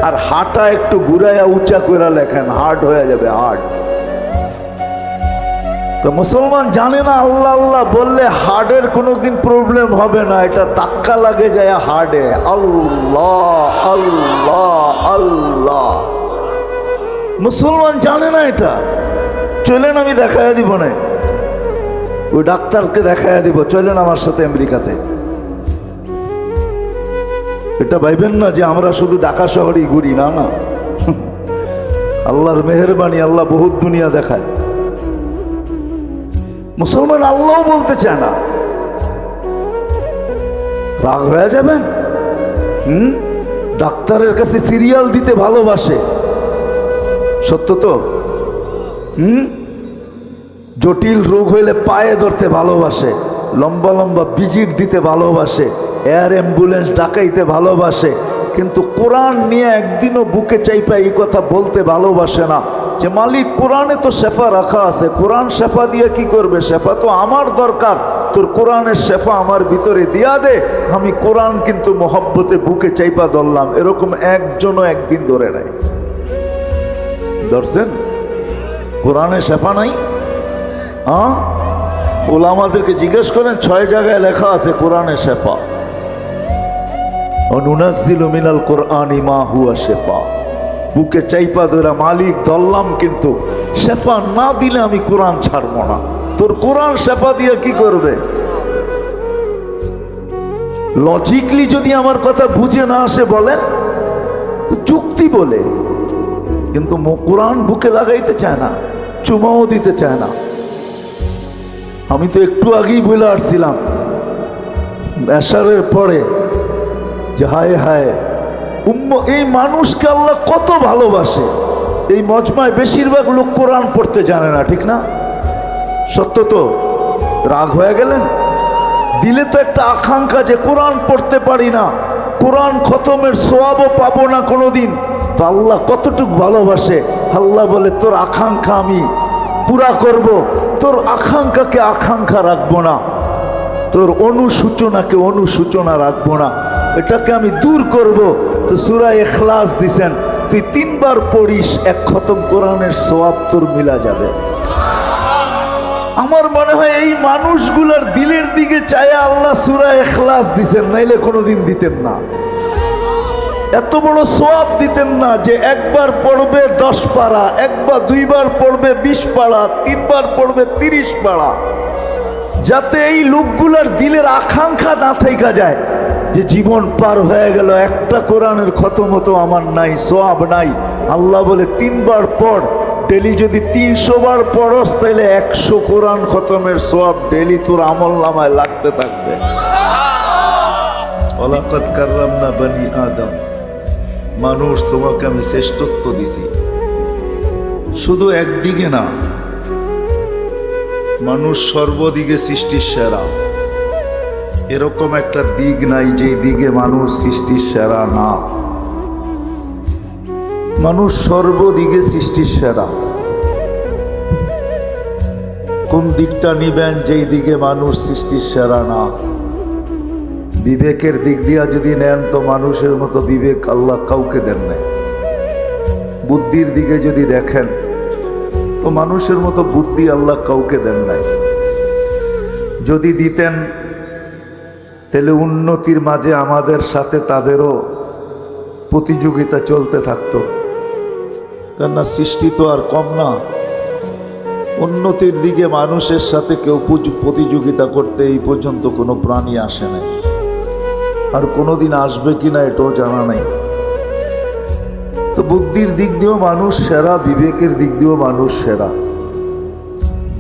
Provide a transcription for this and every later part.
আর হাঁটা একটু ঘুরাইয়া উঁচা করে লেখেন, হার্ড হয়ে যাবে, হার্ড। তো মুসলমান জানে না আল্লাহ আল্লাহ বললে হার্টের কোনোদিন প্রবলেম হবে না, এটা ধাক্কা লাগে যায় হার্টে। আল্লাহ আল্লাহ আল্লাহ, মুসলমান জানে না এটা। চলেন আমি দেখাইয়া দিব না, ওই ডাক্তারকে দেখাইয়া দিব, চলেন আমার সাথে আমেরিকাতে। এটা ভাইবেন না যে আমরা শুধু ঢাকা শহরেই ঘুরি, না না, আল্লাহর মেহেরবানি, আল্লাহ বহুত দুনিয়া দেখায়। মুসলমান আল্লাহ বলতে চায় না, রাগ হয়ে যাবেন। ডাক্তারের কাছে সিরিয়াল দিতে ভালোবাসে, সত্য তো। জটিল রোগ হইলে পায়ে ধরতে ভালোবাসে, লম্বা লম্বা ভিজিট দিতে ভালোবাসে, এয়ার অ্যাম্বুলেন্স ডাকাইতে ভালোবাসে, কিন্তু কোরআন নিয়ে একদিনও বুকে চাইপা এই কথা বলতে ভালোবাসে না যে মালিক কোরআনে তো শেফা রাখা আছে, কোরআন শেফা দিয়ে কি করবে? শেফা তো আমার দরকার, তোর কোরআনের শেফা আমার ভিতরে দিয়া দে, আমি কোরআন কিন্তু মহব্বতে বুকে চাইপা ধরলাম। এরকম একজনও একদিন ধরে নাই, ধরছেন? কোরআনে শেফা নাই। ওলামাদেরকে জিজ্ঞেস করেন, 6 জায়গায় লেখা আছে কোরআনে শেফা। নুনাজ্জিলু মিনাল কোরআনি মা হুয়া শেফা। বুকে চাইপা ধরে মালিক ধরলাম, কিন্তু শেফা না দিলে আমি কোরআন ছাড়বো না। তোর কোরআন শেফা দিয়ে কি করবে? লজিকলি যদি আমার কথা বুঝে না আসে বলেন, যুক্তি বলে, কিন্তু কোরআন বুকে লাগাইতে চায় না, চুমাও দিতে চায় না। আমি তো একটু আগেই বলে আসছিলাম এশারের পরে যে হায় হায় এই মানুষকে আল্লাহ কত ভালোবাসে। এই মজমায় বেশিরভাগ লোক কোরআন পড়তে জানে না, ঠিক না? সত্য তো। রাগ হয়ে গেলেন? দিলে তো একটা আকাঙ্ক্ষা যে কোরআন পড়তে পারি না, কোরআন খতমের সওয়াবও পাবো না কোনোদিন। তো আল্লাহ কতটুকু ভালোবাসে, আল্লাহ বলে তোর আকাঙ্ক্ষা আমি পুরা করব, তোর আকাঙ্ক্ষাকে আকাঙ্ক্ষা রাখবো না, তোর অনুসূচনাকে অনুসূচনা রাখবো না, এটাকে আমি দূর করব। তো সূরা ইখলাস দিছেন, তুই 3 বার পড়িস, 1 খতম কোরআনের সওয়াব তোর মিলা যাবে। আমার মনে হয় এই মানুষগুলার দিলের দিকে চায় আল্লাহ সূরা ইখলাস দিছেন, নাইলে কোনোদিন দিতেন না। এত বড় সওয়াব দিতেন না যে 1 বার পড়বে 10 পারা, 2 বার পড়বে 20 পারা, 3 বার পড়বে 30 পারা, যাতে এই লোকগুলার দিলের আকাঙ্ক্ষা না থাইকা যায় যে জীবন পার হয়ে গেল, একটা কোরআনের খতম হতো আমার নাই, সওয়াব নাই। আল্লাহ বলে 3 বার পড়, ডেলি যদি 300 বার পড়স তাহলে 100 কোরআন খতমের সওয়াব ডেলি তোর আমল নামায় লাগতে থাকবে। ওয়ালাকাদ কাররামনা বনি আদম, মানুষ তোমাকে আমি শ্রেষ্ঠত্ব দিছি। শুধু একদিকে না, মানুষ সর্বদিকে সৃষ্টির সেরা। এরকম একটা দিক নাই যেই দিকে মানুষ সৃষ্টির সেরা না। মানুষ সর্বদিকে সৃষ্টির সেরা। কোন দিকটা নিবেন যেই দিকে মানুষ সৃষ্টির সেরা না? বিবেকের দিক দিয়া যদি নেন তো মানুষের মতো বিবেক আল্লাহ কাউকে দেন নাই। বুদ্ধির দিকে যদি দেখেন তো মানুষের মতো বুদ্ধি আল্লাহ কাউকে দেন নাই। যদি দিতেন তাহলে উন্নতির মাঝে আমাদের সাথে তাদেরও প্রতিযোগিতা চলতে থাকতো, কেননা সৃষ্টি তো আর কম না। উন্নতির দিকে মানুষের সাথে কেউ প্রতিযোগিতা করতে এই পর্যন্ত কোনো প্রাণী আসে নাই, আর কোনোদিন আসবে কিনা এটাও জানা নাই। তো বুদ্ধির দিক দিয়েও মানুষ সেরা, বিবেকের দিক দিয়েও মানুষ সেরা,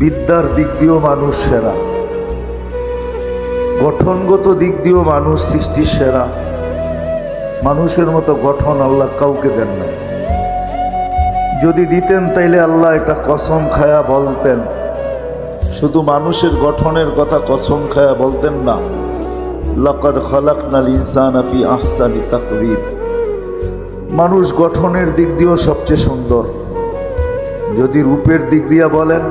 বিদ্যার দিক দিয়েও মানুষ সেরা, গঠনগত দিক দিয়েও মানুষ সৃষ্টির সেরা। মানুষের মতো গঠন আল্লাহ কাউকে দেন নাই। যদি দিতেন তাইলে আল্লাহ এটা কসম খায়া বলতেন, শুধু মানুষের গঠনের কথা কসম খায়া বলতেন না, লাকাদ খালাকনাল ইনসানা ফি আহসানি তাকওয়িম। মানুষ গঠনের দিক দিয়েও সবচেয়ে সুন্দর। যদি রূপের দিক দিয়া বলেন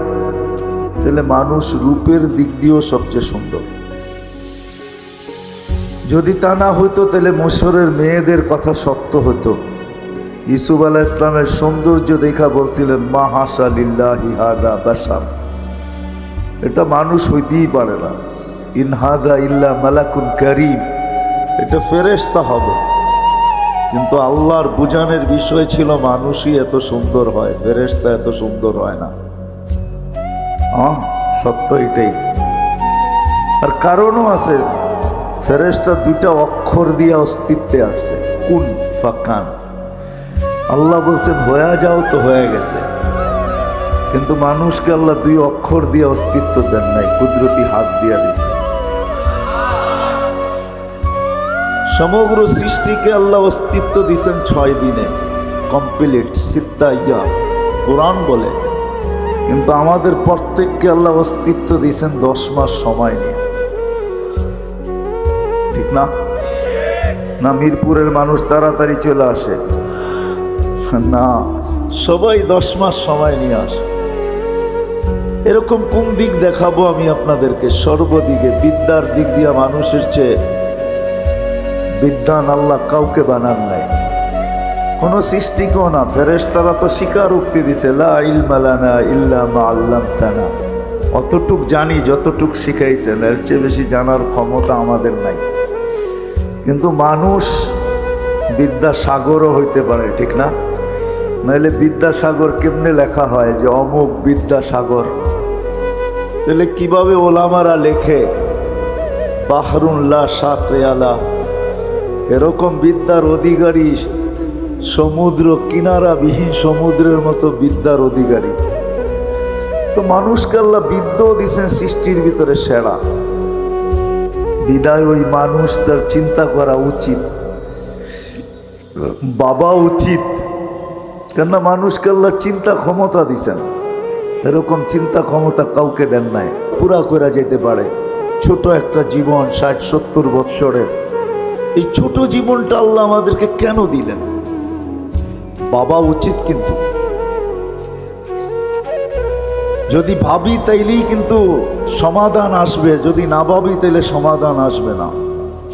তাহলে মানুষ রূপের দিক দিয়েও সবচেয়ে সুন্দর। যদি তা না হইতো তাহলে মিশরের মেয়েদের কথা সত্য হতো, ইউসুফ আলাইহিস ইসলামের সৌন্দর্য দেখা বলছিলেন মা হাসা লিল্লাহি হাদা বাশার, এটা মানুষ হইতেই পারে না। ইন হাদা ইল্লা মালাকুন কারীম, এটা ফেরেশতা হবে। কিন্তু আল্লাহর বুঝানোর বিষয় ছিল মানুষই এত সুন্দর হয়, ফেরেশতা এত সুন্দর হয় না। সত্য এটাই। আর কারণও আছে, ফেরেশতা দুইটা অক্ষর দিয়ে অস্তিত্বে আসছে, কুন ফাকান। আল্লাহ বলছেন হয়ে যাও, তো হয়ে গেছে। কিন্তু মানুষকে আল্লাহ দুই অক্ষর দিয়ে অস্তিত্ব দেন নাই, কুদরতি হাত দিয়া দিছে। সমগ্র সৃষ্টিকে আল্লাহ অস্তিত্ব দিছেন 6 দিনে, কমপ্লিট সিত্তা ইয়াম কোরআন বলে। কিন্তু আমাদের প্রত্যেককে আল্লাহ অস্তিত্ব দিয়েছেন 10 মাস সময় নিয়ে, ঠিক না? না মিরপুরের মানুষ তাড়াতাড়ি চলে আসে না, সবাই 10 মাস সময় নিয়ে আসে। এরকম কোন দিক দেখাবো আমি আপনাদেরকে? সর্বদিকে বিদ্যার দিক দিয়ে মানুষের চেয়ে বিদ্যান আল্লাহ কাউকে বানান নাই, কোন সৃষ্টিকেও না। ফেরেশতারা তো স্বীকারোক্তি দিছে, লা ইলমা লানা ইল্লা মা আল্লামতানা, অতটুক জানি যতটুক শিখাইছেন, এর চেয়ে বেশি জানার ক্ষমতা আমাদের নাই। কিন্তু মানুষ বিদ্যাসাগরও হইতে পারে, ঠিক না? নাহলে বিদ্যাসাগর কেমনে লেখা হয় যে অমুক বিদ্যাসাগর? তাহলে কিভাবে ওলামারা লেখে বাহরুন লা শাতে আলা? এরকম বিদ্যার অধিকারী, সমুদ্র কিনারাবিহীন সমুদ্রের মতো বিদ্যার অধিকারী। তো মানুষকে আল্লাহ বিদ্যাও দিচ্ছেন সৃষ্টির ভিতরে সেরা। বিদায় ওই মানুষটার চিন্তা করা উচিত, বাবা উচিত। কেননা মানুষকে আল্লাহ চিন্তা ক্ষমতা দিচ্ছেন, এরকম চিন্তা ক্ষমতা কাউকে দেন নাই। পুরা করে যেতে পারে ছোট একটা জীবন, 60-70 বৎসরের। এই ছোট জীবনটা আল্লাহ আমাদেরকে কেন দিলেন? বাবা উচিত। কিন্তু যদি ভাবি তাইলেই কিন্তু সমাধান আসবে, যদি না ভাবি তাইলে সমাধান আসবে না।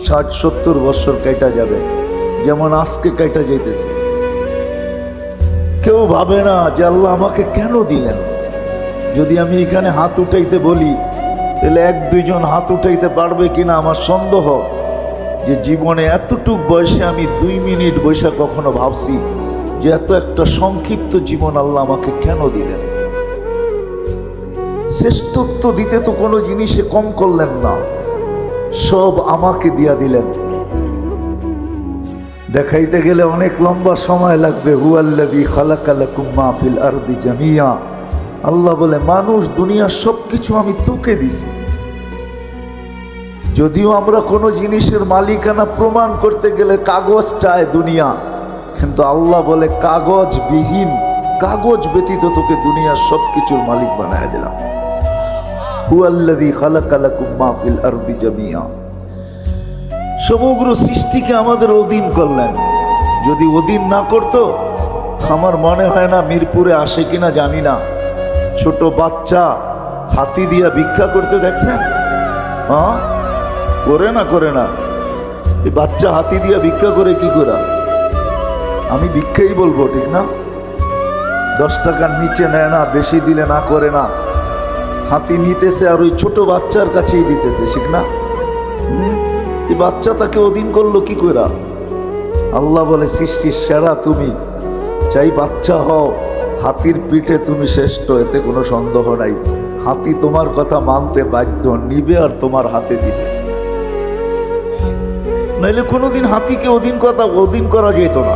60-70 বছর কেটে যাবে, যেমন আজকে কেটে যাইতেছে। কেউ ভাবে না যে আল্লাহ আমাকে কেন দিলেন। যদি আমি এখানে হাত উঠাইতে বলি, তাহলে 1-2 জন হাত উঠাইতে পারবে কিনা আমার সন্দেহ। যে জীবনে এতটুক বয়সে আমি 2 মিনিট বৈশা কখনো ভাবছি যে এত একটা সংক্ষিপ্ত জীবন আল্লাহ আমাকে কেন দিলেন? শ্রেষ্ঠত্ব দিতে তো কোনো জিনিসে কম করলেন না, সব আমাকে দিয়া দিলেন। দেখাইতে গেলে অনেক লম্বা সময় লাগবে। হুয়াল্লাযী খালাকা লাকুম মা ফিল আরদি জামিয়া, আল্লাহ বলে মানুষ দুনিয়ার সবকিছু আমি তোকে দিছি। যদিও আমরা কোনো জিনিসের মালিকানা প্রমাণ করতে গেলে কাগজ চায় দুনিয়া, কিন্তু আল্লাহ বলে কাগজবিহীন, কাগজ ব্যতীত তোকে দুনিয়ার সবকিছুর মালিক বানায় দিলাম। হুয়াল্লাযী খালাকা লাকুম মা ফিল আরদি জামিয়া, সমগ্র সৃষ্টিকে আমাদের অধীন করলেন। যদি অধীন না করতো, আমার মনে হয় না মিরপুরে আসে কিনা জানি না, ছোট বাচ্চা হাতি দিয়া ভিক্ষা করতে দেখছেন? হ্যাঁ, করে না। এই বাচ্চা হাতি দিয়া ভিক্ষা করে কি করে? আমি ভিক্ষাই বলবো, ঠিক না? 10 টাকার নিচে নেয় না, বেশি দিলে না করে না। হাতি নিতেছে আর ওই ছোট বাচ্চার কাছেই দিতেছে, ঠিক না? এই বাচ্চা তাকে অধীন করলো কি করে? আল্লাহ বলে সৃষ্টির সেরা তুমি, চাই বাচ্চা হও, হাতির পিঠে তুমি শ্রেষ্ঠ, এতে কোনো সন্দেহ নাই। হাতি তোমার কথা মানতে বাধ্য, নিবে আর তোমার হাতে দিবে। নাইলে কোনোদিন হাতিকে অধীন করা যেত না।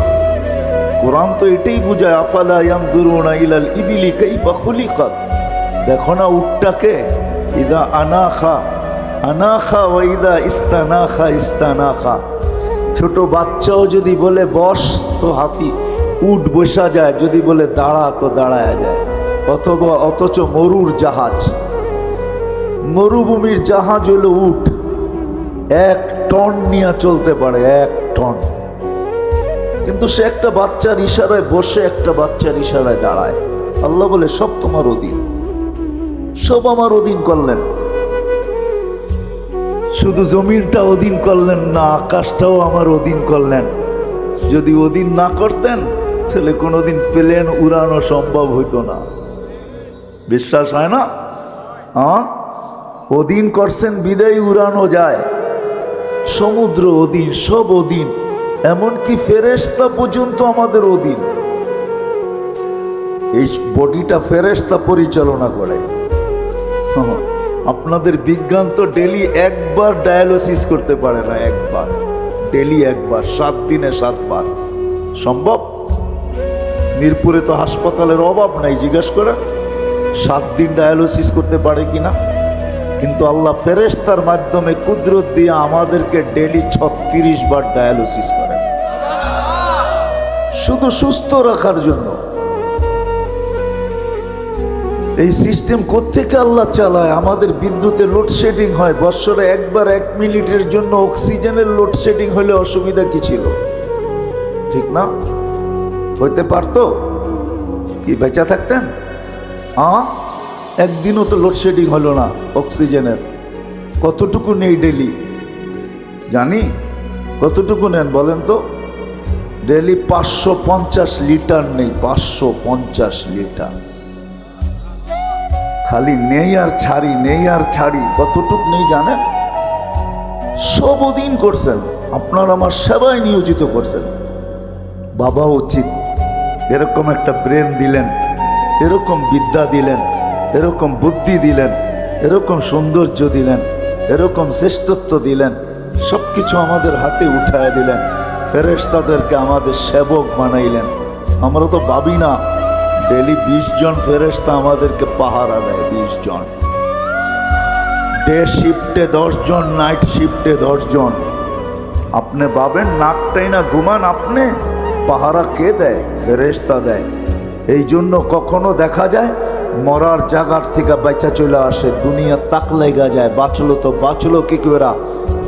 কোরআন তো এটাই বুঝায়, আফালা ইয়ানজুরুনা ইলাল ইবিলি কাইফা খুলিকাত। দেখো না উটটাকে, ইদা আনাখা ওয়া ইদা ইস্তানাখা। ছোট বাচ্চাও যদি বলে বস তো হাতি উট বসা যায়, যদি বলে দাঁড়া তো দাঁড়ায় যায়। অথচ মরুভূমির জাহাজ হলো উট, 1 টন নিয়ে চলতে পারে, 1 টন। কিন্তু সে একটা বাচ্চার ইশারায় বসে, একটা বাচ্চার ইশারায় দাঁড়ায়। আল্লাহ বলে সব তোমার অধীন, সব আমার অধীন করলেন। শুধু জমিনটা অধীন করলেন না, আকাশটাও আমার অধীন করলেন। যদি অধীন না করতেন তাহলে কোনোদিন প্লেন উড়ানো সম্ভব হইতো না। বিশ্বাস হয় না? হ্যাঁ, অধীন করছেন বিদায় উড়ানো যায়। সমুদ্র অধীন, সব অধীন, এমনকি ফেরেশতা পর্যন্ত আমাদের অধীন। এই বডিটা ফেরেশতা পরিচালনা করে। আপনাদের বিজ্ঞান তো ডেলি একবার ডায়ালিসিস করতে পারে না, একবার, ডেলি একবার, 7 দিনে 7 বার সম্ভব? মিরপুরে তো হাসপাতালের অভাব নাই, জিজ্ঞেস করে 7 দিন ডায়ালিসিস করতে পারে কিনা। কিন্তু আল্লাহ ফেরেশতার মাধ্যমে কুদরত দিয়ে আমাদেরকে ডেলি 36 বার ডায়ালিসিস করে, শুধু সুস্থ রাখার জন্য। এই সিস্টেম কোত্থেকে আল্লাহ চালায়? আমাদের বিদ্যুতের লোডশেডিং হয় বৎসরে একবার, 1 মিনিটের জন্য অক্সিজেনের লোডশেডিং হলে অসুবিধা কি ছিল? ঠিক না? হইতে পারতো কি বেঁচে থাকতেন? একদিনও তো লোডশেডিং হলো না অক্সিজেনের। কতটুকু নেই ডেলি? জানি কতটুকু নেন বলেন তো? ডেলি 550 লিটার নেই, 550 লিটার। খালি নেই আর ছাড়ি, নেই আর ছাড়ি, কতটুক নেই জানেন? সব অধীন করছেন, আপনার আমার সেবায় নিয়োজিত করছেন। বাবা উচিত এরকম একটা ব্রেন দিলেন, এরকম বিদ্যা দিলেন, এরকম বুদ্ধি দিলেন, এরকম সৌন্দর্য দিলেন, এরকম শ্রেষ্ঠত্ব দিলেন, সব কিছু আমাদের হাতে উঠায় দিলেন। ফেরেশতাদেরকে আমাদের সেবক বানাইলেন। আমরা তো ভাবি না ডেলি 20 জন ফেরেশতা আমাদেরকে পাহারা দেয়, 20 জন। ডে শিফটে 10 জন, নাইট শিফটে 10 জন। আপনি ভাবেন নাকটাই না ঘুমান, আপনি পাহারা কে দেয়? ফেরেশতা দেয়। এই জন্য কখনো দেখা যায় মরার জায়গার থেকে বাচ্চা চলে আসে, দুনিয়া তাক লেগা যায়, বাঁচলো তো বাঁচলো কি করে,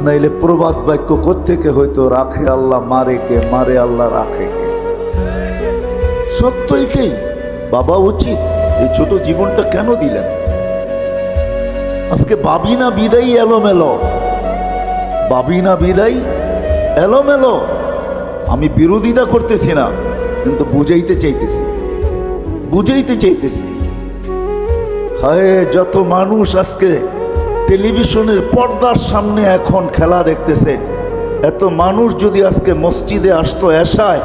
নাইলে প্রবাদ বাক্য কোত্থেকে হয়তো, রাখে আল্লাহ মারে কে, মারে আল্লাহ রাখে কে। সত্য এটাই। বাবা উচিত এই ছোট জীবনটা কেন দিলেন? আজকে ভাবি না বিদায় এলোমেলো, ভাবি না বিদায় এলোমেলো। আমি বিরোধিতা করতেছি না, কিন্তু বুঝাইতে চাইতেছি, বুঝাইতে চাইতেছি। হায়, যত মানুষ আজকে টেলিভিশনের পর্দার সামনে এখন খেলা দেখতেছে, এত মানুষ যদি আজকে মসজিদে আসতো এশায়,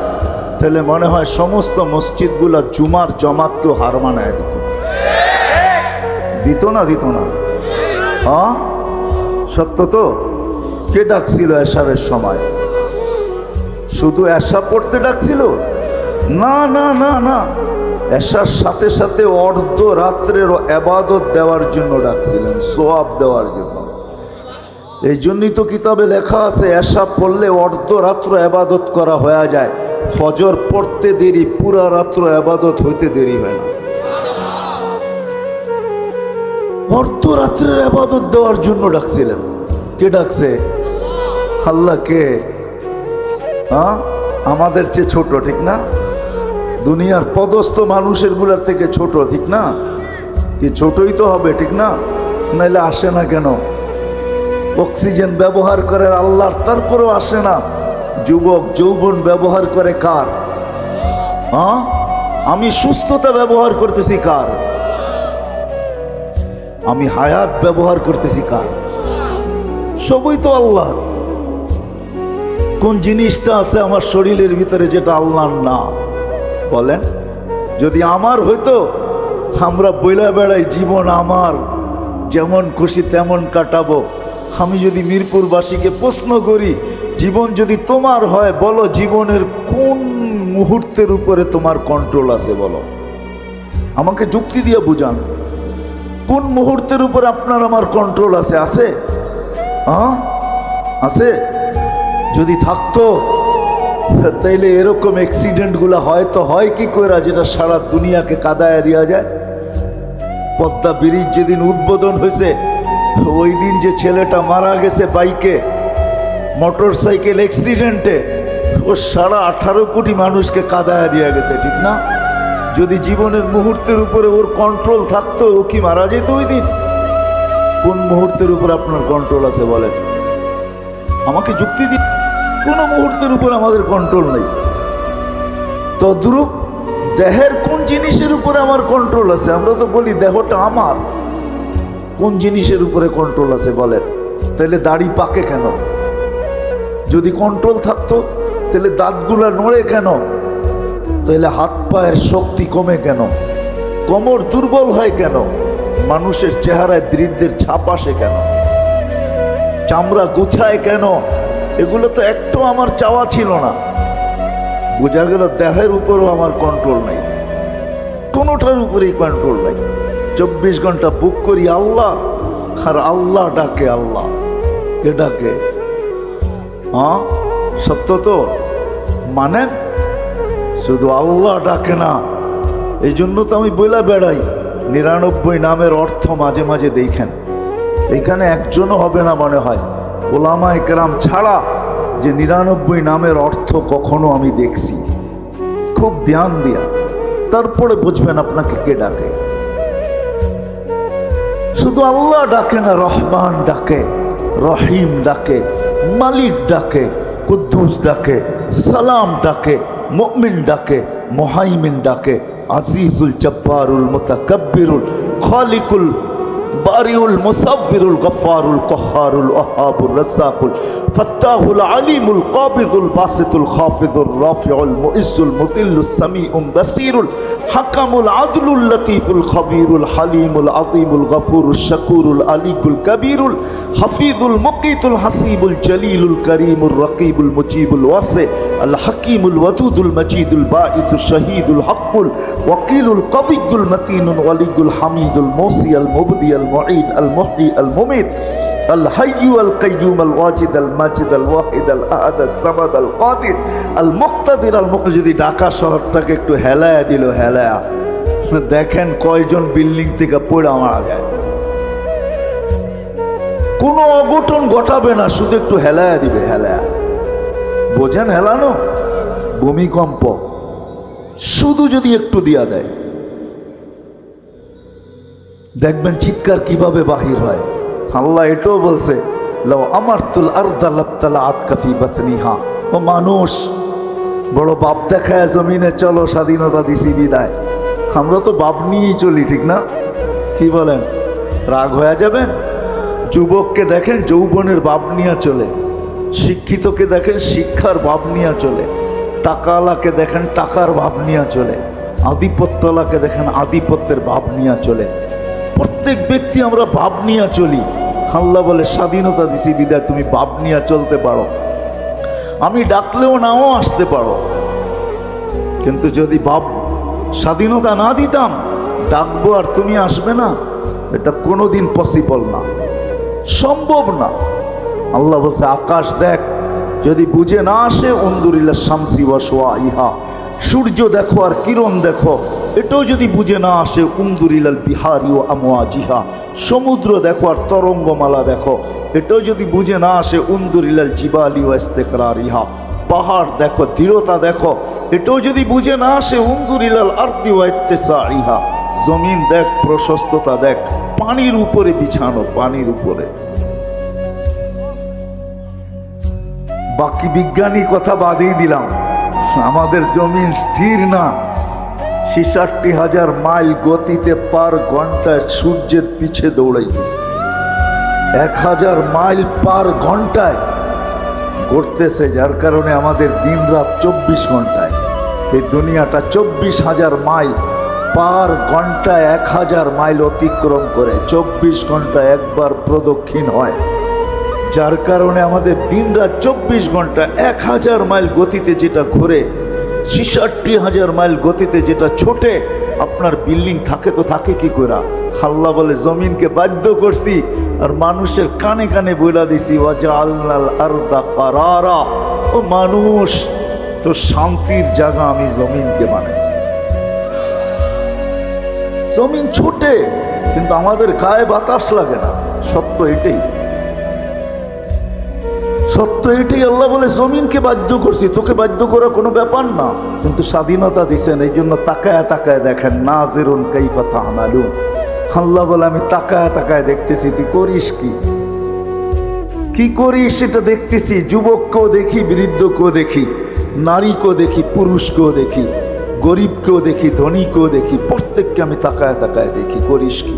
তাহলে মনে হয় সমস্ত মসজিদগুলা জুমার জমাতকেও হার মানায় দিত। দিত না? দিত না? হ্যাঁ, সত্য তো। কে ডাকছিল এশারের সময়? শুধু এশা পড়তে ডাকছিল? না না না না, এশার সাথে সাথে অর্ধ রাত্রের ইবাদত দেওয়ার জন্য ডাকছিলেন, সোয়াব দেওয়ার জন্য। এই জন্যই তো কিতাবে লেখা আছে এশা পড়লে অর্ধ রাত্র ইবাদত করা হয়ে যায়, ফজর পড়তে দেরি, পুরা রাত্র ইবাদত হইতে দেরি হয় না। অর্ধ রাত্রের ইবাদত দেওয়ার জন্য ডাকছিলেন। কে ডাকছে? আল্লাহ। কে? হ্যাঁ, আমাদের চেয়ে ছোট, ঠিক না? দুনিয়ার পদস্থ মানুষের গুলার থেকে ছোট, ঠিক না? কি ছোটই তো হবে, ঠিক না? নাইলে আসে না কেন? অক্সিজেন ব্যবহার করে আল্লাহর, তারপরেও আসে না। যুবক যৌবন ব্যবহার করে কার? হ্যাঁ, আমি সুস্থতা ব্যবহার করতেছি কার? আমি হায়াত ব্যবহার করতেছি কার? সবই তো আল্লাহ। কোন জিনিসটা আছে আমার শরীরের ভিতরে যেটা আল্লাহর না? বলেন। যদি আমার হইতো, আমরা বইলা বেড়াই জীবন আমার, যেমন খুশি তেমন কাটাবো। আমি যদি মিরপুরবাসীকে প্রশ্ন করি, জীবন যদি তোমার হয়, বলো জীবনের কোন মুহূর্তের উপরে তোমার কন্ট্রোল আছে? বলো, আমাকে যুক্তি দিয়ে বুঝান। কোন মুহূর্তের উপর আপনার আমার কন্ট্রোল আছে? আছে? হ্যাঁ, আছে। যদি থাকতো তাইলে এরকম অ্যাক্সিডেন্টগুলো হয়তো হয় কি করে, যেটা সারা দুনিয়াকে কাদায় দেওয়া যায়। পদ্মা ব্রিজ যেদিন উদ্বোধন হয়েছে, ওই দিন যে ছেলেটা মারা গেছে বাইকে, মোটর সাইকেল অ্যাক্সিডেন্টে, ও সারা 18 কোটি মানুষকে কাদায় দিয়ে গেছে, ঠিক না? যদি জীবনের মুহূর্তের উপরে ওর কন্ট্রোল থাকতো, ও কি মারা যেত ওই দিন? কোন মুহূর্তের উপর আপনার কন্ট্রোল আছে বলেন? আমাকে যুক্তি দিন। কোনো মুহূর্তের উপর আমাদের কন্ট্রোল নেই। তদ্রূপ দেহের কোন জিনিসের উপরে আমার কন্ট্রোল আছে? আমরা তো বলি দেহটা আমার, কোন জিনিসের উপরে কন্ট্রোল আছে বলেন? তাহলে দাড়ি পাকে কেন? যদি কন্ট্রোল থাকতো তাহলে দাঁতগুলা নড়ে কেন? তাহলে হাত পায়ের শক্তি কমে কেন? কোমর দুর্বল হয় কেন? মানুষের চেহারায় বৃদ্ধের ছাপ আসে কেন? চামড়া গুছায় কেন? এগুলো তো একটু আমার চাওয়া ছিল না। বোঝা গেল দেহের উপরও আমার কন্ট্রোল নাই, কোনোটার উপরেই কন্ট্রোল নাই। 24 ঘন্টা বুক করি আল্লাহ, আর আল্লাহ ডাকে আল্লাহ। কে ডাকে? হ্যাঁ, সত্য তো মানেন? শুধু আল্লাহ ডাকে না। এই জন্য তো আমি বইলা বেড়াই 99 নামের অর্থ মাঝে মাঝে দেখেন। এখানে একজনও হবে না মনে হয় ওলামায়ে কেরাম ছাড়া যে 99 নামের অর্থ কখনো আমি দেখছি। খুব ধ্যান দিয়া তারপরে বুঝবেন আপনাকে কে ডাকে। শুধু আল্লাহ ডাকে না, রহমান ডাকে, রহিম ডাকে, মালিক ডাকে, কুদ্দুস ডাকে, সালাম ডাকে, মুমিন ডাকে, মুহাইমিন ডাকে, আজিজুল জব্বারুল মুতাকাব্বিরুল খালিকুল বারিউল মুসাব্বিরুল গফফারুল কহ্হারুল ওয়াহাবুর রাজ্জাকুল ফাত্তাহুল আলিমুল কাবিদুল বাসিতুল খাফিদুর রাফিউল মুইজ্জুল মুদিল্লুস সামিউম বাসিরুল হাকামুল আদলুল লতীফুল খবীরুল হালিমুল আযীমুল গফুরুশ শাকুরুল আলিকুল কবীরুল হাফিজুল মুকিতুল হাসিবুল জলিলুল করিমুর রকিবুল মুজিবুল ওয়াসি আল হাকিমুল ওয়াদুদুল মজিদুল বাঈসুশ শহীদুল হকুল ওয়াকিলুল কবিয়ুল মতিনুল ওয়ালিয়ুল হামিদুল মুসি আল মুবদি আল মুঈদ আল মুহয়ি আল মুমিত আল হাইয়্যু আল কাইয়্যুম আল ওয়াজিদ আল মাজিদ আল ওয়াহিদ আল আহাদ আল সামাদ আল কাদির আল মুক্তাদির আল মুক্তাদির। যদি ঢাকা শহরটাকে একটু হেলায়া দিল, হেলায়া, দেখেন কয়জন বিল্ডিং থেকে পড়ে মারা যায়। কোনো অঘটন ঘটাবে না, শুধু একটু হেলায়া দিবে, হেলায়া। বোঝেন হেলানো? ভূমিকম্প শুধু যদি একটু দিয়া দেয়, দেখবেন চিৎকার কিভাবে বাহির হয়। আল্লাহ এটাও বলছে লাউ আমারতুল আরদা লাবতালাআত কাফি বাতনিহা। ও মানুষ, বড় বাপ দেখায় জমিনে চলো, স্বাধীনতা দিছি বিদায়। আমরা তো বাপ নিয়েই চলি, ঠিক না? কি বলেন? রাগ হয়ে যাবেন? যুবককে দেখেন যৌবনের বাপ নিয়ে চলে, শিক্ষিতকে দেখেন শিক্ষার বাপ নিয়ে চলে, টাকাওয়ালাকে দেখেন টাকার ভাব নিয়ে চলে, আধিপত্যওয়ালাকে দেখেন আধিপত্যের ভাব নিয়ে চলে। প্রত্যেক ব্যক্তি আমরা ভাব নিয়ে চলি। আল্লাহ বলে স্বাধীনতা দিছি বিদায় তুমি ভাব নিয়ে চলতে পারো, আমি ডাকলেও নাও আসতে পারো। কিন্তু যদি ভাব স্বাধীনতা না দিতাম, ডাকবো আর তুমি আসবে না, এটা কোনোদিন পসিবল না, সম্ভব না। আল্লাহ বলছে আকাশ দেখ, যদি বুঝে না আসে উনদুরিল্লা শামসি ওয়া শুআইহা, সূর্য দেখো আর কিরণ দেখো, এটাও যদি বুঝে না আসে উনদুরিলাল বিহারি ওয়া আমওয়াজিহা, সমুদ্র দেখো আর তরঙ্গমালা দেখো, এটাও যদি বুঝে না আসে উনদুরিলাল জিবালি ওয়া ইস্তিকরারিহা, পাহাড় দেখো, দৃঢ়তা দেখো, এটাও যদি বুঝে না আসে উনদুরিলাল আরদি ওয়া ইত্তিসাইহা, জমিন দেখ, প্রশস্ততা দেখ, পানির উপরে বিছানো, পানির উপরে। বাকি বিজ্ঞানী কথা বাদই দিলাম, আমাদের জমিন স্থির না। ৬৬,০০০ মাইল গতিতে পার ঘন্টায় সূর্যের পিছে দৌড়াইতেছে, ১,০০০ মাইল পার ঘন্টায় ঘুরতেছে, যার কারণে আমাদের দিন রাত ২৪ ঘন্টায়। এই দুনিয়াটা ২৪,০০০ মাইল পার ঘন্টায় ১,০০০ মাইল অতিক্রম করে ২৪ ঘন্টায় একবার প্রদক্ষিণ হয়, যার কারণে আমাদের দিন রাত ২৪ ঘন্টা। ১,০০০ মাইল গতিতে যেটা ঘুরে, ৬৬,০০০ মাইল গতিতে যেটা ছোটে, আপনার বিল্ডিং থাকে তো থাকে কি করে? আল্লাহ বলে জমিনকে বাধ্য করছি আর মানুষের কানে কানে বইলা দিছি ওয়াজআলনাল আরদা কারারা। ও মানুষ, তো শান্তির জায়গা আমি জমিনকে বানাইছি। জমিন ছোটে কিন্তু আমাদের গায়ে বাতাস লাগে না, সত্য এটাই, সত্য এটাই। আল্লাহ বলে জমিনকে বাধ্য করছি, তোকে বাধ্য করা কোনো ব্যাপার না, কিন্তু স্বাধীনতা দিছেন, এই জন্য তাকায় তাকায় দেখেন নাজিরুন কাইফা তা'মালুন। আল্লাহ বলে আমি তাকায় তাকায় দেখতেছি তুই করিস কি করিস সেটা দেখতেছি। যুবককেও দেখি, বৃদ্ধকেও দেখি, নারীকেও দেখি, পুরুষকেও দেখি, গরিবকেও দেখি, ধনীকেও দেখি, প্রত্যেককে আমি তাকায় তাকায় দেখি করিস কি।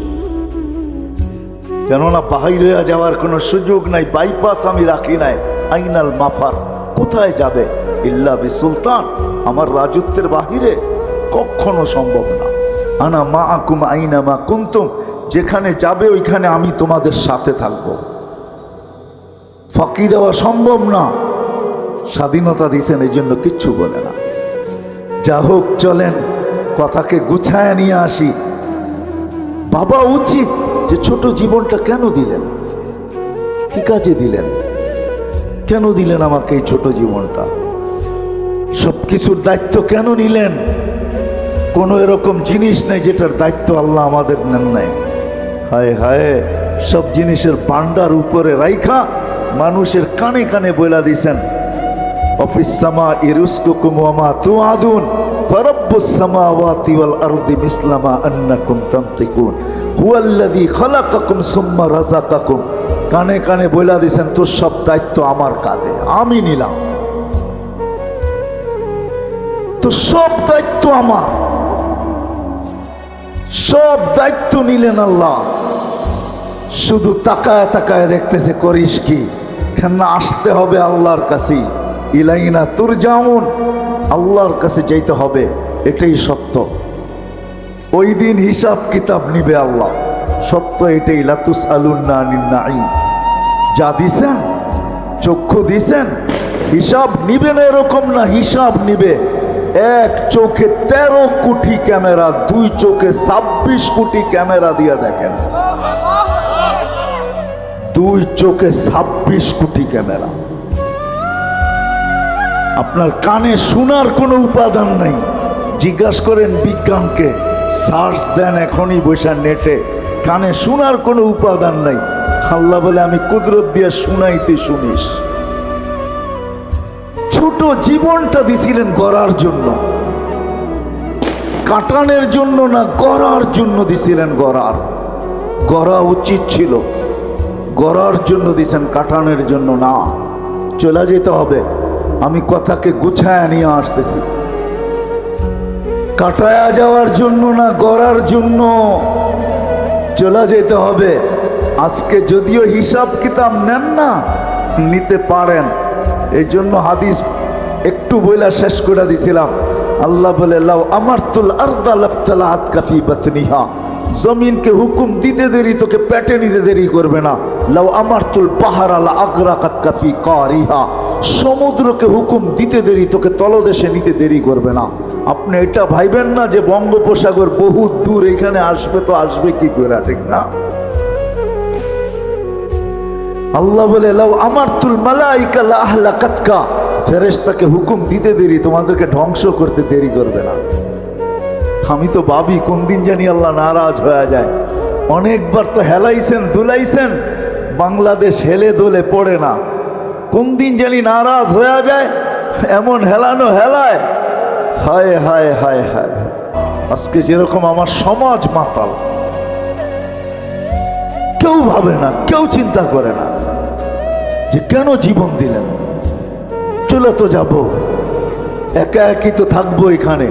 কেননা বাহির হয়ে যাওয়ার কোনো সুযোগ নাই, বাইপাস আমি রাখি নাই। আইনাল মাফার, কোথায় যাবে? ইল্লা বি সুলতান, আমার রাজত্বের বাহিরে কখনো সম্ভব না। আনা মা আকুম আইনা মা কুনতুম, যেখানে যাবে ওইখানে আমি তোমাদের সাথে থাকব। ফাঁকি দেওয়া সম্ভব না। স্বাধীনতা দিয়েছেন, এই জন্য কিচ্ছু বলে না। যা হোক, চলেন কথাকে গুছায় নিয়ে আসি। বাবা উচিত যে ছোট জীবনটা কেন দিলেন, কি কাজে দিলেন, কেন দিলেন আমাকে এই ছোট জীবনটা? সবকিছুর দায়িত্ব কেন নিলেন? কোনো এরকম জিনিস নেই যেটার দায়িত্ব আল্লাহ আমাদের নেন নাই। হায় হায়, সব জিনিসের পান্ডার উপরে রাইখা মানুষের কানে কানে বইলা দিছেন, অফিস সামা ইরুসকুকুম ওয়া মা তুআদুন ফারাব্বুস সামাওয়াতি ওয়াল আরদি মিসলামা আন্নাকুম তানতিকুন হুয়াল্লাযী খালাকাকুম সুম্মা রাযাকাকুম। কানে কানে বইলা দিছেন, তোর সব দায়িত্ব আমার কাঁধে, আমি নিলাম, তো সব দায়িত্ব আমার। সব দায়িত্ব নিলেন আল্লাহ, শুধু তাকায় তাকায় দেখতেছে করিস কি। কেন আসতে হবে আল্লাহর কাছে, ইলাইনা তুরজাউন, আল্লাহর কাছে যাইতে হবে, এটাই সত্য। ওই দিন হিসাব কিতাব নিবে আল্লাহ, সত্য এটাই। লাতুস আলুন্না আনিন নাঈম, যা দিছেন, চক্ষু দিছেন, হিসাব নিবে না এরকম না, হিসাব নিবে। এক চোখে 13 কোটি ক্যামেরা, দুই চোখে 26 কোটি ক্যামেরা দিয়ে দেখেন। দুই চোখে 26 কোটি ক্যামেরা। আপনার কানে শোনার কোনো উপাদান নাই। জিজ্ঞাসা করেন বিজ্ঞানকে, সার্চ দেন এখনই বসে নেটে, কানে শোনার কোনো উপাদান নাই। আল্লাহ বলে আমি কুদরত দিয়ে শুনাই, তুই শুনিস। ছোট জীবনটা দিছিলেন গড়ার জন্য, কাটানের জন্য না, গড়ার জন্য দিছিলেন। গড়া উচিত ছিল, গড়ার জন্য দিছেন, কাটানের জন্য না। চলে যেতে হবে, আমি কথাকে গুছায় নিয়ে আসতেছি। কাটায়া যাওয়ার জন্য না, গড়ার জন্য চলে যেতে হবে। আজকে যদিও হিসাব কিতাব নেন না, নিতে পারেন। এই জন্য হাদিস একটু বইলা শেষ করে দিছিলাম। আল্লাহ বলে, লাউ আমারতুল আরদা লাবতালাআত কাফি বাতনিহা, জমিনকে হুকুম দিতে দেরি তোকে পেটে নিতে দেরি করবে না। লাউ আমারতুল বাহরা লা আগরাকাত কাফি কারিহা, সমুদ্রকে হুকুম দিতে দেরি তোকে তলদেশে নিতে দেরি করবে না। আপনি এটা ভাইবেন না যে বঙ্গোপসাগর বহু দূর, এখানে আসবে তো আসবে কি করে, ঠিক না? আল্লাহ বলে, লাউ আমারতুল মালাইকা লা আহলাকাতকা, ফেরেশতাকে হুকুম দিতে দেরি তোমাদেরকে ধ্বংস করতে দেরি করবে না। আমি তো ভাবি কোন দিন জানি আল্লাহ নারাজ হয়ে যায়। অনেকবার তো হেলাইছেন, দুলাইছেন, বাংলাদেশ হেলে দোলে পড়ে না। কোন দিন জানি নারাজ হয়ে যায়, এমন হেলানো হেলায়। হায় হায় হায় হায়, আজকে যেরকম আমার সমাজ মাতাল, কেউ ভাবে না, কেউ চিন্তা করে না যে কেন জীবন দিলেন। চলে তো যাব, একা একই তো থাকবো এখানে।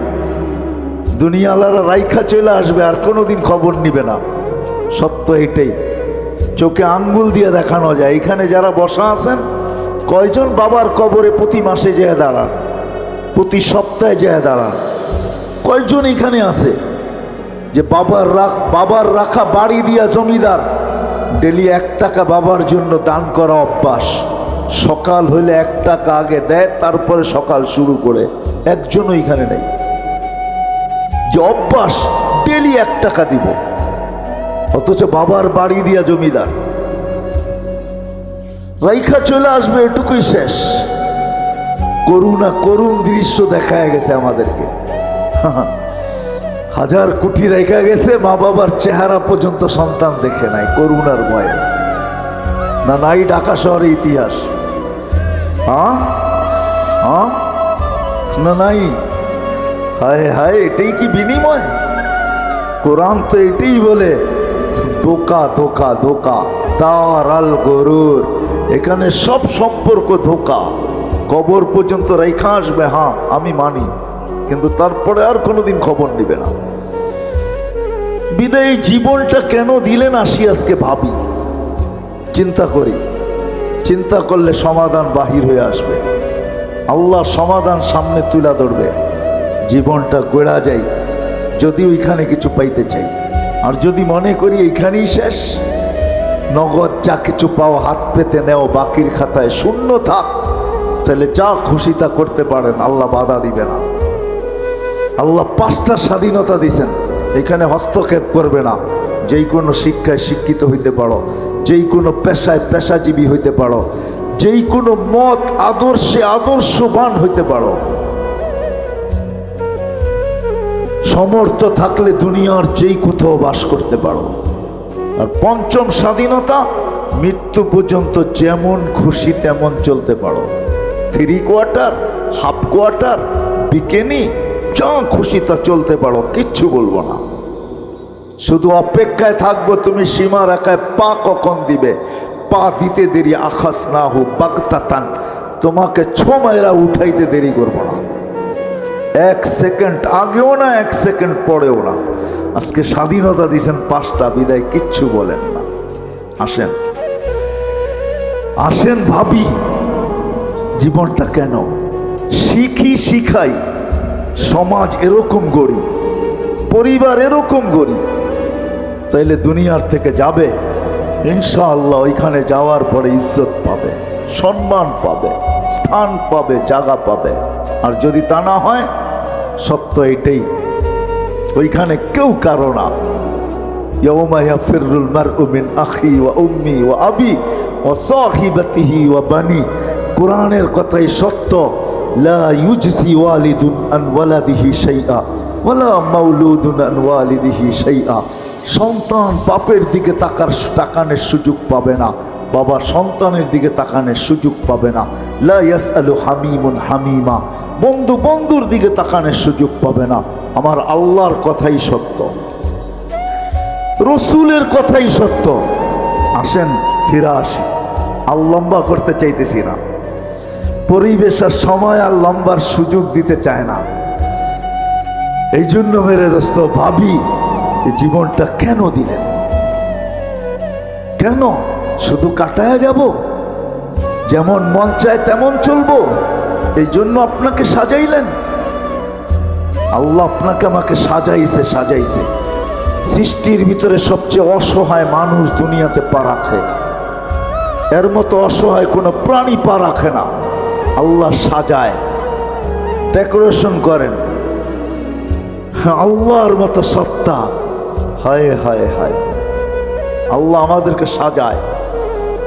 দুনিয়ালারা রাইখা চলে আসবে, আর কোনোদিন খবর নিবে না। সত্য এটাই, চোখে আঙ্গুল দিয়ে দেখানো যায়। এখানে যারা বসা আছেন, কয়জন বাবার কবরে প্রতি মাসে যেয়ে দাঁড়ান, প্রতি সপ্তাহে যেয়ে দাঁড়ান? কয়জন এখানে আছে যে বাবার রাখা বাড়ি দিয়া জমিদার, ডেলি 1 টাকা বাবার জন্য দান করা অভ্যাস। সকাল হইলে 1 টাকা আগে দেয়, তারপরে সকাল শুরু করে। একজনও এখানে নেই যে অভ্যাস ডেলি 1 টাকা দিব, অথচ বাবার বাড়ি দিয়া জমিদার। রাইখা চলে আসবে, এটুকুই শেষ। করুণ দৃশ্য দেখা গেছে আমাদেরকে। 1000 কোটি রেখা গেছে, মা বাবার চেহারা পর্যন্ত সন্তান দেখে নাই, করুণার ভয়ে। না নাই ঢাকা শহরে ইতিহাস? না নাই? হায় হায়, এটাই কি বিনিময়? কোরআন তো এটাই বলে, ধোকা ধোকা ধোকা, তার আল গরুর। এখানে সব সম্পর্ক ধোকা। কবর পর্যন্ত রেখা আসবে, হ্যাঁ আমি মানি, কিন্তু তারপরে আর কোনোদিন খবর নিবে না। বিদায়ী জীবনটা কেন দিলেন আসি আজকে ভাবি, চিন্তা করি। চিন্তা করলে সমাধান বাহির হয়ে আসবে, আল্লাহ সমাধান সামনে তুলে ধরবে। জীবনটা গড়া যাই যদি ওইখানে কিছু পাইতে চাই, আর যদি মনে করি এইখানেই শেষ, নগদ যা কিছু পাও হাত পেতে নেও, বাকির খাতায় শূন্য থাক, তাহলে যা খুশি তা করতে পারেন, আল্লাহ বাধা দিবে না। আল্লাহ 5টা স্বাধীনতা দিয়েছেন, এখানে হস্তক্ষেপ করবে না। যেই কোনো শিক্ষায় শিক্ষিত হইতে পারো, যেই কোনো পেশায় পেশাজীবী হইতে পারো, যেই কোনো মত আদর্শে আদর্শবান হইতে পারো। সমর্থ থাকলে দুনিয়ার যেই কোথাও বাস করতে পারো। আর 5ম স্বাধীনতা, মৃত্যু পর্যন্ত যেমন খুশি তেমন চলতে পারো। 3 কোয়ার্টার, হাফ কোয়ার্টার, বিকেনি, যা খুশি তা চলতে পারো, কিচ্ছু বলবো না। শুধু অপেক্ষায় থাকবো তুমি সীমা রেখায় পা কখন দিবে। পা দিতে দেরি আখাস না হোক বাগতাতান, তোমাকে ছোমায়রা উঠাইতে দেরি করবো না। 1 সেকেন্ড আগেও না, 1 সেকেন্ড পরেও না। আজকে স্বাধীনতা দিয়েছেন 5টা, বিদায় কিচ্ছু বলেন না। আসেন আসেন ভাবি জীবনটা কেন, শিখি শিখাই, সমাজ এরকম গড়ি, পরিবার এরকম গড়ি, তাইলে দুনিয়ার থেকে যাবে ইনশাআল্লাহ। ওইখানে যাওয়ার পরে ইজ্জত পাবে, সম্মান পাবে, স্থান পাবে, জায়গা পাবে। আর যদি তা না হয়, সত্য এটাই, ওইখানে কেউ কারো না। ইয়াউমা ইয়াফিরুল মারউ মিন আখি ওয়া উম্মি ওয়া আবি ওয়া সাহিবাতিহি ওয়া বানি। কোরআনের কথাই সত্য। লা ইউজজি ওয়ালিদুন আন ওয়ালাদিহি শাইআ ওয়ালা মাউলুদুন আন ওয়ালিদিহি শাইআ। সন্তান বাপের দিকে তাকানোর সুযোগ পাবে না, বাবা সন্তানের দিকে তাকানোর সুযোগ পাবে না। লা ইয়াসআলু হামিমুন হামিমা, বন্ধু বন্ধুর দিকে তাকানোর সুযোগ পাবে না। আমার আল্লাহর কথাই সত্য, রসুলের কথাই সত্য। আসেন ফিরে আসি, আর লম্বা করতে চাইতেছি না। পরিবেশের সময় আর লম্বার সুযোগ দিতে চায় না। এই জন্য মেরে দোস্ত ভাবি, এই জীবনটা কেন দিলেন? কেন শুধু কাটায়া যাব? যেমন মন চায় তেমন চলবো? এই জন্য আপনাকে সাজাইলেন আল্লাহ, আপনাকে আমাকে সাজাইছে। সৃষ্টির ভিতরে সবচেয়ে অসহায় মানুষ দুনিয়াতে পা রাখে, এর মতো অসহায় কোনো প্রাণী পা রাখে না। আল্লাহ সাজায়, ডেকোরেশন করেন। আল্লাহর মতো সত্তা, হায় হায় হায়, আল্লাহ আমাদেরকে সাজায়।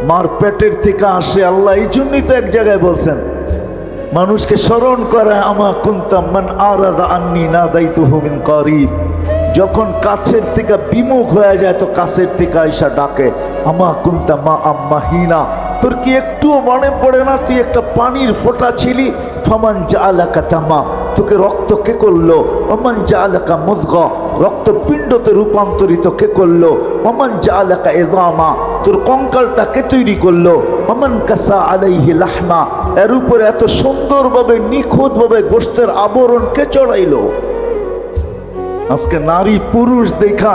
মার পেটের থেকে আসে আল্লাহ। এই জন্যই তো এক জায়গায় বলছেন, মানুষকে স্মরণ করে, আমা কুনতাম মান আরাদা আন্নি নাদাইতুহু মিন করিব। যখন কাছের থেকে বিমুখ হয়ে যায় তো কাছের থেকে আইসা ডাকে, আমা কুনতা মা আম্মাহিনা। তোর কি একটুও মনে পড়ে না তুই একটা পানির ফোঁটা ছিলি? ফামান জাআলাকা তামা, তোকে রক্ত কে করলো? ওমান জাআলাকা মুযগা, রক্তপিণ্ডতে রূপান্তরিত কে করলো? ওমান জাআলাকা ইযামা, তোর কঙ্কালটা কে তৈরি করলো? ওমান কাসা আলাইহি লাহমা, এর উপরে এত সুন্দরভাবে নিখুঁতভাবে গোশতের আবরণ কে চড়াইলো? আজকে নারী পুরুষ দেখা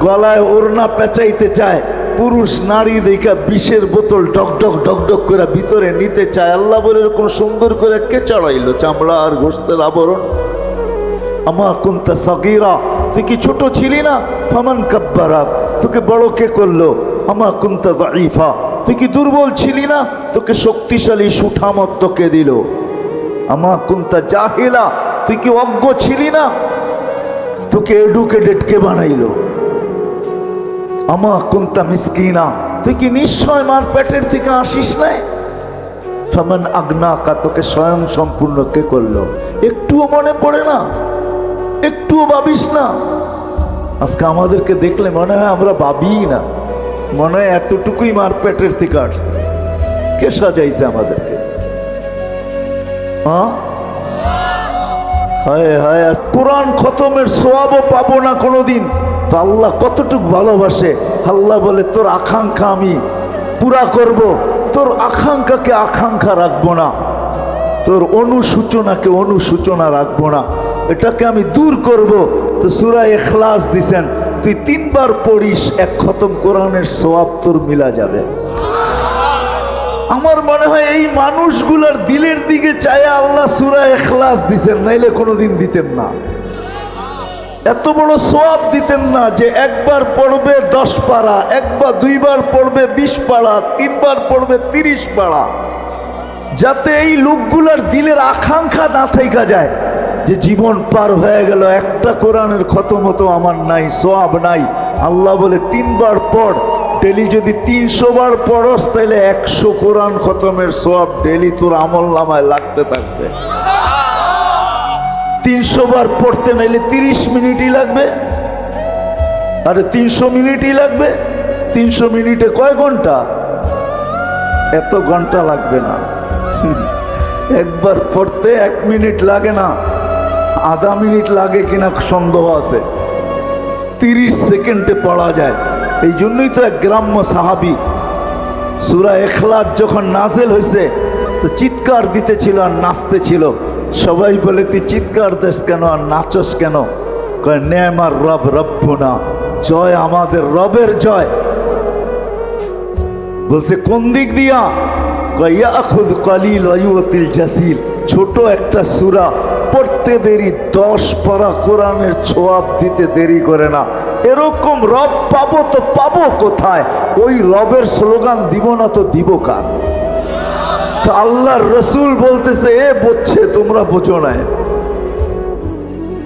গলায় ওড়না পেঁচাইতে চায়, পুরুষ নারী দেখা বিষের বোতল ডক করে ভিতরে নিতে চায়। আল্লাহ বলে এরকম সুন্দর করে কে চড়াইলো চামড়া আর গোশতের আবরণ? আমা কুনতা সাগীরা, তুই কি ছোট ছিলি না? ফামান কাব্বারাক, তোকে বড় কে করলো? আমা কুনতা দাঈফা, তুই কি দুর্বল ছিলি না? তোকে শক্তিশালী সুঠামত কে দিল? আমা কুনতা জাহিলা, তুই কি অজ্ঞ ছিলি না? তোকে এডুকেটেড কে বানাইলো? আমা কুনতা মিসকিনা, তুই কি নিশ্চয় মার পেটের থেকে আসিস নাই? ফামান আগনাকা, তোকে স্বয়ং সম্পূর্ণ কে করলো? একটুও মনে পড়ে না? একটুও ভাবিস না? আজকে আমাদেরকে দেখলে মনে হয় আমরা ভাবি না, মনে হয় এতটুকুই মার পেটের থেকে আসছে। কে সাজাইছে আমাদেরকে? হ্যাঁ, হায় হায়, কোরআন খতমের সওয়াবও পাবো না কোনোদিন। তো আল্লাহ কতটুকু ভালোবাসে। আল্লাহ বলে তোর আকাঙ্ক্ষা আমি পুরা করব, তোর আকাঙ্ক্ষাকে আকাঙ্ক্ষা রাখবো না। তোর অনুসূচনাকে অনুসূচনা রাখবো না, এটাকে আমি দূর করব। তো সূরা ইখলাস দিছেন, তুই 3 বার পড়িস, 1 খতম কোরআনের সওয়াব তোর মিলা যাবে। আমার মনে হয় এই মানুষগুলার দিলের দিকে চায় আল্লাহ সূরা ইখলাস দিছেন, নাইলে কোনোদিন দিতেন না। এত বড় সওয়াব দিতেন না যে 1 বার পড়বে 10 পারা, 2 বার পড়বে 20 পারা, 3 বার পড়বে 30 পারা, যাতে এই লোকগুলার দিলের আকাঙ্ক্ষা না থাইকা যায় যে জীবন পার হয়ে গেল, একটা কোরআনের খতম হতো আমার নাই, সওয়াব নাই। আল্লাহ বলে 3 বার পড়, ডেলি যদি 300 বার পড়স তাহলে 100 কোরআন খতমের সওয়াব ডেলি তোর আমল নামায় লাগতে থাকবে। 300 বার পড়তে নাইলে 30 মিনিটই লাগবে, আরে 300 মিনিটই লাগবে। 300 মিনিটে কয় ঘন্টা? এত ঘন্টা লাগবে না। একবার পড়তে 1 মিনিট লাগে না, আধা মিনিট লাগে কিনা সন্দেহ আছে। 30 সেকেন্ডে পড়া যায়। এই জন্যই তো এক গ্রাম্য সাহাবী সূরা ইখলাস যখন নাযিল হয়েছে তো চিৎকার দিতেছিল আর নাচতেছিল। সবাই বলে তুই চিৎকার দিস কেন আর নাচস কেন? কয় নেমার রব রব্বুনা, জয় আমাদের রবের জয়। বলছে কোন দিক দিয়া? কয় ইয়াখুদ কলিল ওয়া ইউতিল জাসিল, ছোট একটা সূরা পড়তে দেরি, 10 পারা কোরআনের সওয়াব দিতে দেরি করে না। এরকম রব পাবো তো পাবো কোথায়? ওই রবের স্লোগান দিব না তো দিব কার? তো আল্লাহর রসুল বলতেছে এ বুঝছে, তোমরা বোঝো না,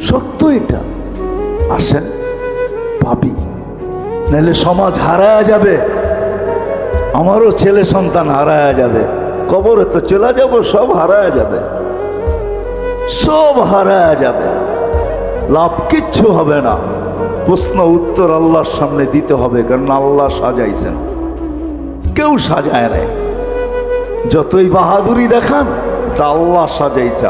সত্য এটা। আসেন ভাবি, নাহলে সমাজ হারায়া যাবে, আমারও ছেলে সন্তান হারায়া যাবে, কবরে তো চলে যাব, সব হারায়া যাবে, সব হারায়া যাবে, লাভ কিচ্ছু হবে না। প্রশ্ন উত্তর আল্লাহর সামনে দিতে হবে, কারণ আল্লাহ সাজাইছেন, কেউ সাজায় নাই। যতই বাহাদুরি দেখান, তা আল্লাহ সাজাইছে।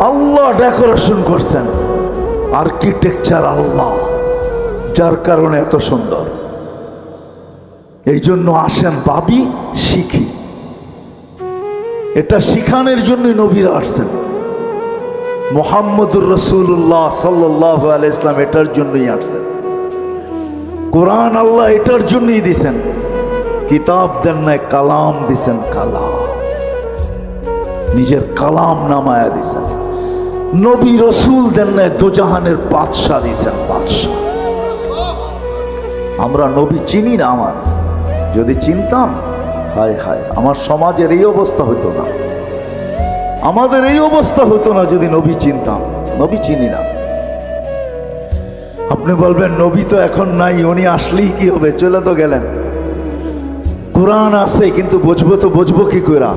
আল্লাহ ডেকোরেশন করছেন, আর্কিটেকচার আল্লাহ, যার কারণে এত সুন্দর। এই জন্য আসেন ভাবি, শিখি। এটা শিখানোর জন্যই নবীরা আসছেন। মুহাম্মদুর রাসূলুল্লাহ সাল্লাল্লাহু আলাইহি ইসলাম এটার জন্যই আসছেন। কোরআন আল্লাহ এটার জন্যই দিছেন। কিতাব দেন নাই, কালাম দিছেন, কালাম, নিজের কালাম নামায়া দিছেন। নবী রসুল দেন নাই, দোজাহানের বাদশাহ দিছেন, বাদশাহ। আমরা নবী চিনি না। আমার যদি চিনতাম, হায় হায়, আমার সমাজের এই অবস্থা হতো না, আমাদের এই অবস্থা হতো না যদি নবী চিনতাম। নবী চিনি না। আপনি বলবেন নবী তো এখন নাই, উনি আসলেই কি হবে, চলে তো গেলেন। কোরআন আছে কিন্তু বুঝবো তো বুঝবো কি করে?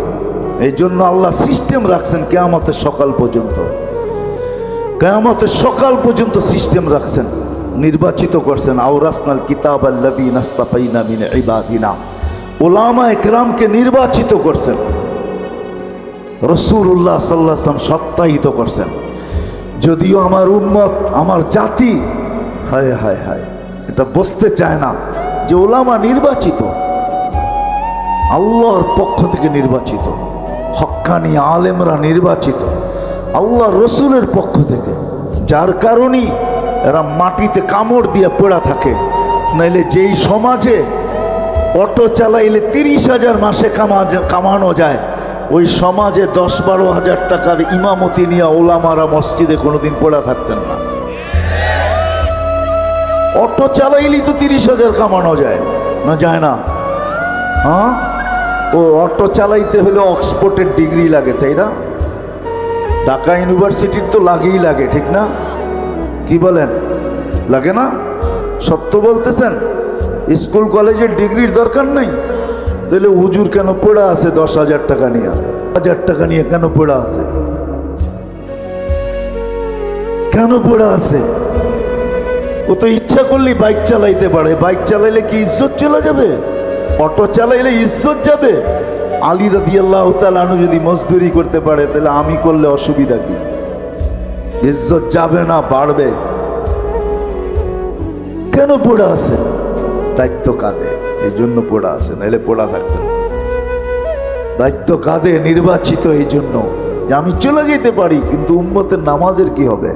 এই জন্য আল্লাহ সিস্টেম রাখছেন কিয়ামতের সকাল পর্যন্ত। কিয়ামতের সকাল পর্যন্ত সিস্টেম রাখছেন, নির্বাচিত করছেন। আওরাসনাল কিতাব আল্লাযীনা ইসতাফাইনা মিন ইবাদিনা, উলামা ইকরামকে নির্বাচিত করছেন। রাসূলুল্লাহ সাল্লাল্লাহু আলাইহি ওয়াসাল্লাম সত্যায়িত করছেন। যদিও আমার উম্মত, আমার জাতি, হায় হায় হায়, এটা বুঝতে চায় না যে উলামা নির্বাচিত, আল্লাহর পক্ষ থেকে নির্বাচিত, হক্কানি আলেমরা নির্বাচিত আল্লাহ রসুলের পক্ষ থেকে, যার কারণেই এরা মাটিতে কামড় দিয়ে পড়া থাকে। নাইলে যেই সমাজে অটো চালাইলে 30,000 মাসে কামানো যায়, ওই সমাজে 10-12 হাজার টাকার ইমামতি নিয়ে ওলামারা মসজিদে কোনোদিন পড়া থাকতেন না। অটো চালাইলেই তো 30,000 কামানো যায় না? যায় না? হ্যাঁ, ও অটো চালাইতে হলে অক্সফোর্ডের ডিগ্রি লাগে, তাই না? ঢাকা ইউনিভার্সিটির তো লাগেই লাগে, ঠিক না? কি বলেন, লাগে না? সত্য বলতেছেন? স্কুল কলেজের ডিগ্রির দরকার নেই? তাহলে হুজুর কেন পড়া আছে 10,000 টাকা নিয়ে? 1000 টাকা নিয়ে কেন পড়া আছে? কেন পড়া আছে? ও তো ইচ্ছা করলেই বাইক চালাইতে পারে। বাইক চালাইলে কি ইজ্জত চলে যাবে? অটো চালাইলে ইজ্জত যাবে? আলী রাদিয়াল্লাহু তাআলা আনহু যদি মজদুরি করতে পারে, তাহলে আমি করলে অসুবিধা কি? ইজ্জত যাবে না, বাড়বে। কেন পড়া আছে? দায়িত্ব কাঁধে, এই জন্য পড়া আছে, নাহলে পড়া থাকবে। দায়িত্ব কাঁধে নির্বাচিত এই জন্য যে আমি চলে যেতে পারি, কিন্তু উম্মতের নামাজের কি হবে?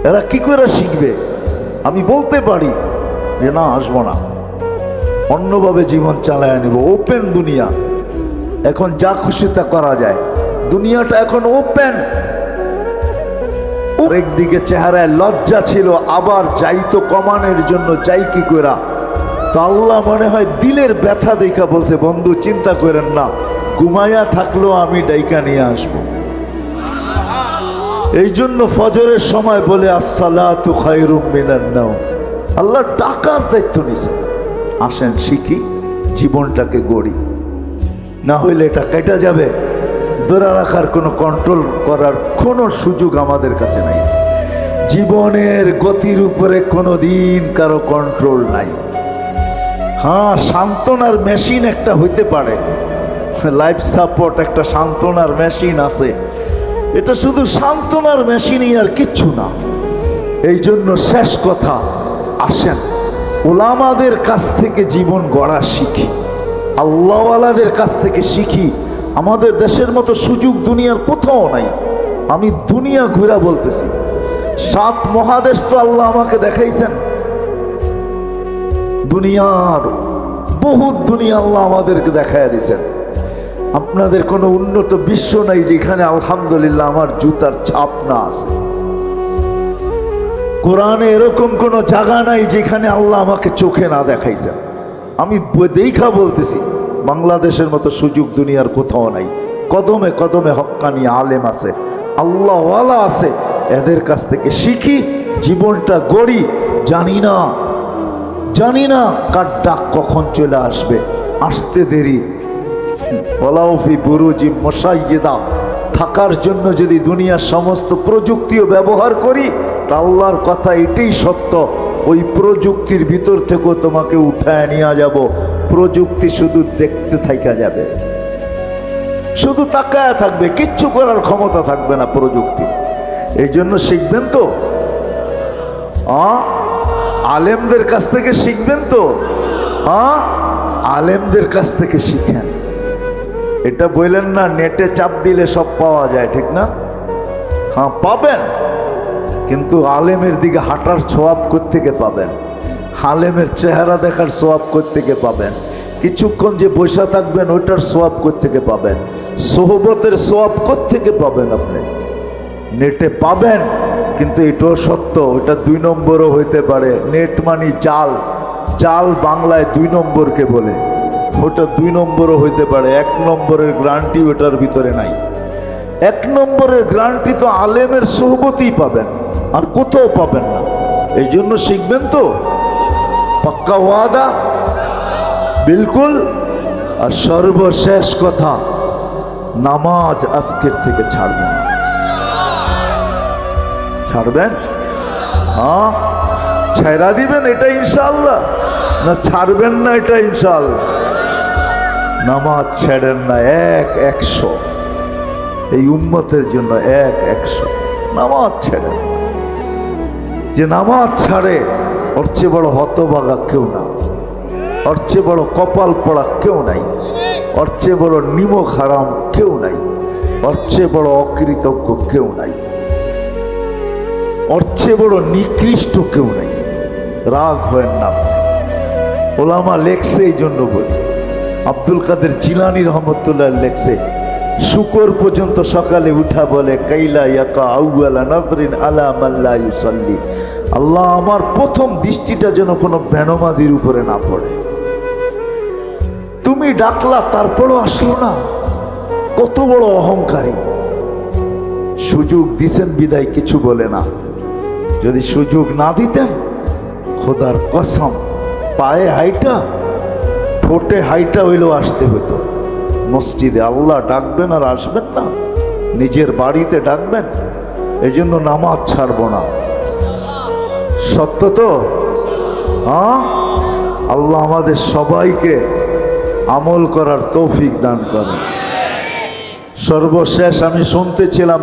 এরা কি করে শিখবে? আমি বলতে পারি যে না, আসবো না, অন্যভাবে জীবন চালায় নেব। ওপেন দুনিয়া, এখন যা খুশি তা করা যায়। দুনিয়াটা এখন ওপেন। একদিকে চেহারায় লজ্জা ছিল, আবার যাইতো কমানোর জন্য চাই কি করা। তো আল্লাহ মনে হয় দিলের ব্যথা দেখা বলছে, বন্ধু চিন্তা করেন না, ঘুমাইয়া থাকলেও আমি ডাইকা নিয়ে আসবো। এই জন্য ফজরের সময় বলে আসসালাতু খায়রুম মিনান নাওম। আল্লাহ ডাকার দায়িত্ব নিছে। আসেন শিখি, জীবনটাকে গড়ি, না হইলে এটা কেটে যাবে। ধরে রাখার কোনো, কন্ট্রোল করার কোনো সুযোগ আমাদের কাছে নাই। জীবনের গতির উপরে কোনো দিন কারো কন্ট্রোল নাই। হ্যাঁ, সান্ত্বনার মেশিন একটা হইতে পারে, লাইফ সাপোর্ট একটা সান্ত্বনার মেশিন আছে, এটা শুধু সান্ত্বনার মেশিনই, আর কিচ্ছু না। এই জন্য শেষ কথা, আসেন ওলামাদের কাছ থেকে জীবন গড়া শিখি, আল্লাহওয়ালাদের কাছ থেকে শিখি। আমাদের দেশের মতো সুযোগ দুনিয়ার কোথাও নাই। আমি দুনিয়া ঘুরা বলতেছি, 7 মহাদেশ তো আল্লাহ আমাকে দেখাইছেন। দুনিয়ার বহুত দুনিয়া আল্লাহ আমাদেরকে দেখাইয়া দিয়েছেন। আপনাদের কোনো উন্নত বিশ্ব নাই যেখানে আলহামদুলিল্লাহ আমার জুতার ছাপ না আছে। কোরআনে এরকম কোনো জায়গা নাই যেখানে আল্লাহ আমাকে চোখে না দেখাইছেন। আমি দেখা বলতেছি, বাংলাদেশের মতো সুযোগ দুনিয়ার কোথাও নাই। কদমে কদমে হক্কানি আলেম আছে, আল্লাহওয়ালা আছে, এদের কাছ থেকে শিখি, জীবনটা গড়ি। জানি না কার ডাক কখন চলে আসবে, আসতে দেরি। ওয়ালাউফি বুরুজি মুশাইয়্যিদা, থাকার জন্য যদি দুনিয়ার সমস্ত প্রযুক্তিও ব্যবহার করি, তা আল্লাহর কথা এটাই সত্য, ওই প্রযুক্তির ভিতর থেকেও তোমাকে উঠায় নিয়ে যাব। প্রযুক্তি শুধু দেখতে থাকা যাবে, শুধু তাকায় থাকবে, কিচ্ছু করার ক্ষমতা থাকবে না প্রযুক্তি। এই জন্য শিখবেন তো, আলেমদের কাছ থেকে শিখবেন তো, আলেমদের কাছ থেকে শিখেন। এটা বললেন না নেটে চাপ দিলে সব পাওয়া যায়, ঠিক না? হ্যাঁ পাবেন, কিন্তু আলেমের দিকে হাঁটার সোয়াব কোত্থেকে পাবেন? আলেমের চেহারা দেখার সোয়াব কোত্থেকে পাবেন? কিছুক্ষণ যে বসে থাকবেন ওইটার সোয়াব কোত্থেকে পাবেন? সোহবতের সোয়াব কোত্থেকে পাবেন? আপনি নেটে পাবেন, কিন্তু এটাও সত্য, ওইটা 2 নম্বরও হইতে পারে। নেট মানি জাল, জাল বাংলায় 2 নম্বরকে বলে। ওটা 2 নম্বরও হইতে পারে, 1 নম্বরের গ্যারান্টি ওটার ভিতরে নাই। 1 নম্বরের গ্যারান্টি তো আলেমের সোহবতই পাবেন, আর কোথাও পাবেন না। এই জন্য শিখবেন তো, পাক্কা ওয়াদা, বিলকুল। আর সর্বশেষ কথা, নামাজ আজকের থেকে ছাড়বেন। ছাড়বেন? হ্যাঁ, ছেড়া দিবেন এটা ইনশাআল্লাহ, না ছাড়বেন না এটা ইনশাআল্লাহ? নামাজ ছেড়েন না, 100 এই উম্মতের জন্য 100 নামাজ ছেড়েন। যে নামাজ ছাড়ে ওর চেয়ে বড় হতভাগা কেউ না, ওর চেয়ে বড় কপাল পড়া কেউ নাই, ওর চেয়ে বড় নিমক হারাম কেউ নাই, ওর চেয়ে বড় অকৃতজ্ঞ কেউ নাই, ওর চেয়ে বড় নিকৃষ্ট কেউ নাই। রাগ হয়েন না, ওলামা লেখছে, এই জন্য বলি। আব্দুল কাদের জিলানী রহমতুল্লাহ লেখছে, শুকর পর্যন্ত সকালে উঠা বলে কাইলা ইয়াকা আউয়ালা নাযরিন আলা মান লা ইউসাল্লি, আল্লাহ আমার প্রথম দৃষ্টিটা যেন কোনো বেনমাজির উপরে না পড়ে। তুমি ডাকলা তারপরও আসলো না, কত বড় অহংকারী। সুযোগ দিছেন বিদায় কিছু বলে না, যদি সুযোগ না দিতেন খোদার কসম পায়ে হাইটা ঠোঁটে হাইটা হইলেও আসতে হতো মসজিদে। আল্লাহ ডাকবেন আর আসবেন না, নিজের বাড়িতে ডাকবেন। এই জন্য নামাজ ছাড়ব না, সত্য তো? হ্যাঁ, আল্লাহ আমাদের সবাইকে আমল করার তৌফিক দান করেন। সর্বশেষ আমি শুনতেছিলাম